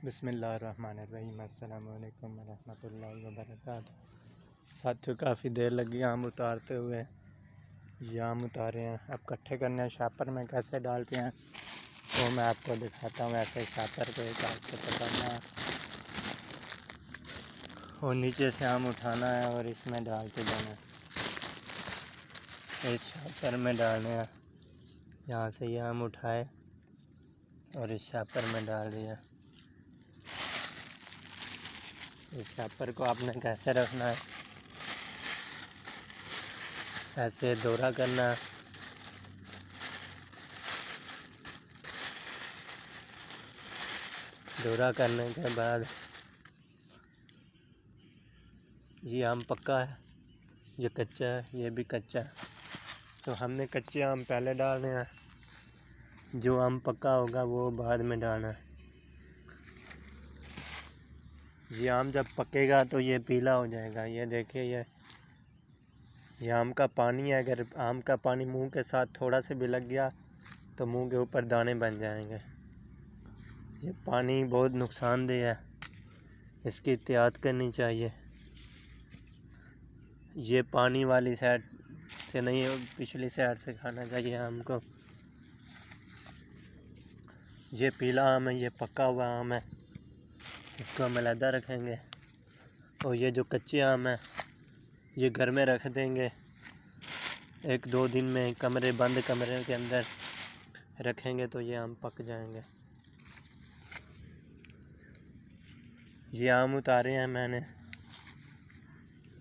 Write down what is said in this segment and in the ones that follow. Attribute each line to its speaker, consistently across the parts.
Speaker 1: बिस्मिल्लाहिर्रहमानिर्रहीम। अस्सलाम वालेकुम रहमतुल्लाहि व बरकातुहू। साथियों, काफ़ी देर लगी आम उतारते हुए। ये आम उतारे हैं, अब इकट्ठे करने हैं। शापर में कैसे डालते हैं वो मैं आपको दिखाता हूँ। ऐसे शापर को एक हाथ से पकड़ना और नीचे से आम उठाना है और इसमें डालते जाना है। इस शापर में डालने हैं। यहाँ से ये आम उठाए और इस शापर में डाल दिया। इस शापर को आपने कैसे रखना है, ऐसे दौरा करना है। दौरा करने के बाद ये आम पक्का है, ये कच्चा है, ये भी कच्चा है। तो हमने कच्चे आम पहले डालने हैं, जो आम पक्का होगा वो बाद में डालना है। ये आम जब पकेगा तो ये पीला हो जाएगा। ये देखिए, ये आम का पानी है। अगर आम का पानी मुंह के साथ थोड़ा से भी लग गया तो मुंह के ऊपर दाने बन जाएंगे। ये पानी बहुत नुकसानदेह है, इसकी एहतियात करनी चाहिए। ये पानी वाली साइड से नहीं, पिछली साइड से खाना चाहिए आम को। ये पीला आम है, ये पका हुआ आम है, इसको हम अलहदा रखेंगे। और ये जो कच्चे आम है ये घर में रख देंगे। 1-2 दिन में बंद कमरे के अंदर रखेंगे तो ये आम पक जाएंगे। ये आम उतारे हैं मैंने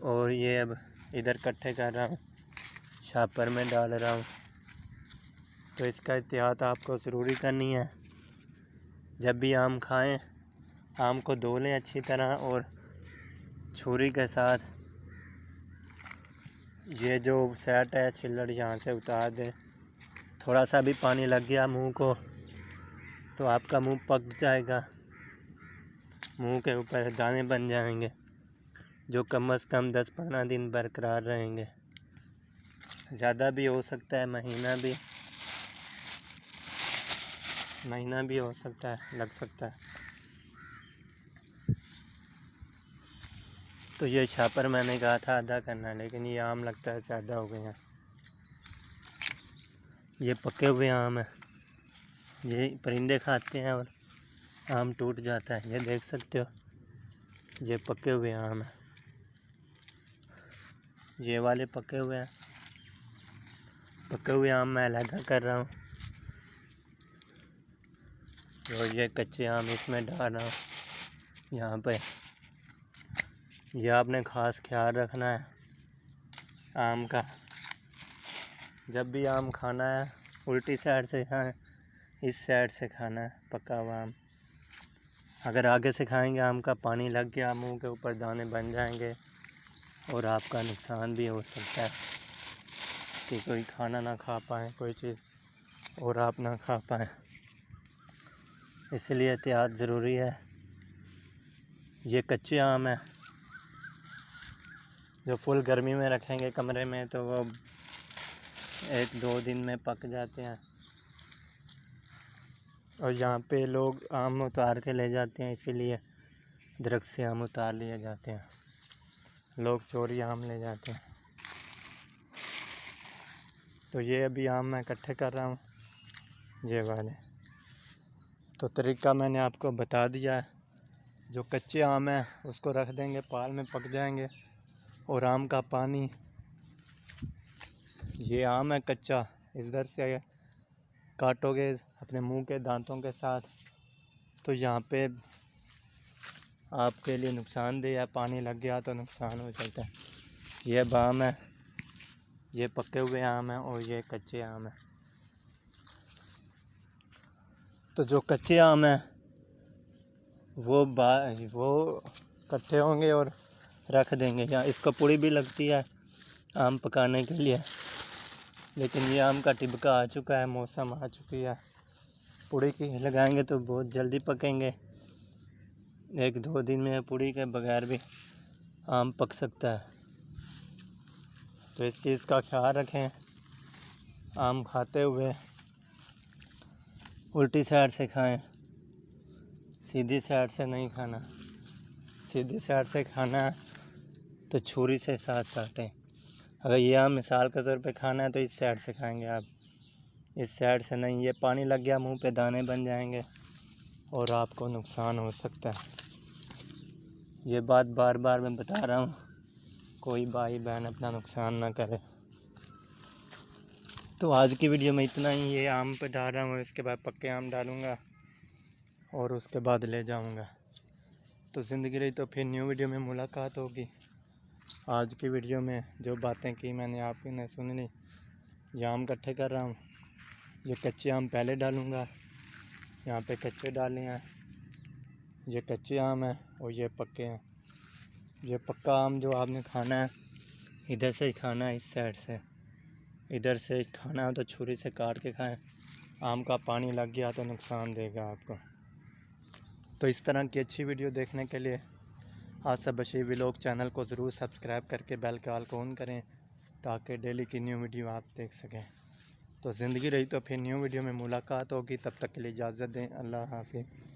Speaker 1: और ये अब इधर इकट्ठे कर रहा हूँ, शापर में डाल रहा हूँ। तो इसका एहतियात आपको ज़रूरी करनी है। जब भी आम खाएं, आम को धो लें अच्छी तरह और छुरी के साथ ये जो सेट है छिल्लड़ यहाँ से उतार दें। थोड़ा सा भी पानी लग गया मुंह को तो आपका मुंह पक जाएगा, मुंह के ऊपर दाने बन जाएंगे जो कम से कम 10-15 दिन बरकरार रहेंगे। ज़्यादा भी हो सकता है, महीना भी हो सकता है, लग सकता है। तो ये शापर मैंने कहा था आधा करना, लेकिन ये आम लगता है ज़्यादा हो गए हैं। ये पके हुए आम है, ये परिंदे खाते हैं और आम टूट जाता है। ये देख सकते हो, ये पके हुए आम है। ये वाले पके हुए हैं। पके हुए आम मैं अलग कर रहा हूँ और ये कच्चे आम इसमें डाल रहा हूँ यहाँ पे। ये आपने ख़ास ख्याल रखना है आम का। जब भी आम खाना है उल्टी साइड से खाएं, इस साइड से खाना है पका हुआ आम। अगर आगे से खाएंगे आम का पानी लग गया, मुंह के ऊपर दाने बन जाएंगे और आपका नुकसान भी हो सकता है कि कोई खाना ना खा पाए, कोई चीज़ और आप ना खा पाएँ। इसलिए एहतियात ज़रूरी है। ये कच्चे आम है, जो फुल गर्मी में रखेंगे कमरे में तो वो 1-2 दिन में पक जाते हैं। और यहाँ पे लोग आम उतार के ले जाते हैं, इसीलिए दरख्त से आम उतार लिए जाते हैं। लोग चोरी आम ले जाते हैं। तो ये अभी आम मैं इकट्ठे कर रहा हूँ, ये वाले। तो तरीका मैंने आपको बता दिया है। जो कच्चे आम है उसको रख देंगे, पाल में पक जाएंगे। और आम का पानी, ये आम है कच्चा, इधर से काटोगे अपने मुंह के दांतों के साथ तो यहाँ पे आपके लिए नुकसानदेह है। पानी लग गया तो नुकसान हो सकता है। ये आम है, ये पके हुए आम है और ये कच्चे आम है। तो जो कच्चे आम है वो इकट्ठे होंगे और रख देंगे। यहाँ इसको पुड़ी भी लगती है आम पकाने के लिए, लेकिन ये आम का टिबका आ चुका है, मौसम आ चुकी है। पुड़ी की लगाएंगे तो बहुत जल्दी पकेंगे। 1-2 दिन में पुड़ी के बगैर भी आम पक सकता है। तो इस चीज़ का ख्याल रखें। आम खाते हुए उल्टी साइड से खाएं, सीधी साइड से नहीं खाना, सीधी साइड से खाना है तो छुरी से साथ काटें। अगर ये आम मिसाल के तौर पे खाना है तो इस साइड से खाएंगे आप, इस साइड से नहीं। ये पानी लग गया मुंह पे, दाने बन जाएंगे और आपको नुकसान हो सकता है। ये बात बार बार मैं बता रहा हूँ, कोई भाई बहन अपना नुकसान ना करे। तो आज की वीडियो में इतना ही। ये आम पे डाल रहा हूँ, इसके बाद पक्के आम डालूँगा और उसके बाद ले जाऊँगा। तो ज़िंदगी रही तो फिर न्यू वीडियो में मुलाकात होगी। आज की वीडियो में जो बातें की मैंने आपने सुन ली। ये आम इकट्ठे कर रहा हूँ, ये कच्चे आम पहले डालूँगा, यहाँ पे कच्चे डाले हैं। ये कच्चे आम है और ये पक्के हैं। ये पक्का आम जो आपने खाना है इधर से ही खाना है, इस साइड से। इधर से खाना है तो छुरी से काट के खाएं। आम का पानी लग गया तो नुकसान देगा आपको। तो इस तरह की अच्छी वीडियो देखने के लिए आसिफ बशीर व्लॉग चैनल को ज़रूर सब्सक्राइब करके बेल के आल को ऑन करें, ताकि डेली की न्यू वीडियो आप देख सकें। तो ज़िंदगी रही तो फिर न्यू वीडियो में मुलाकात होगी। तब तक के लिए इजाज़त दें। अल्लाह हाफ़िज़।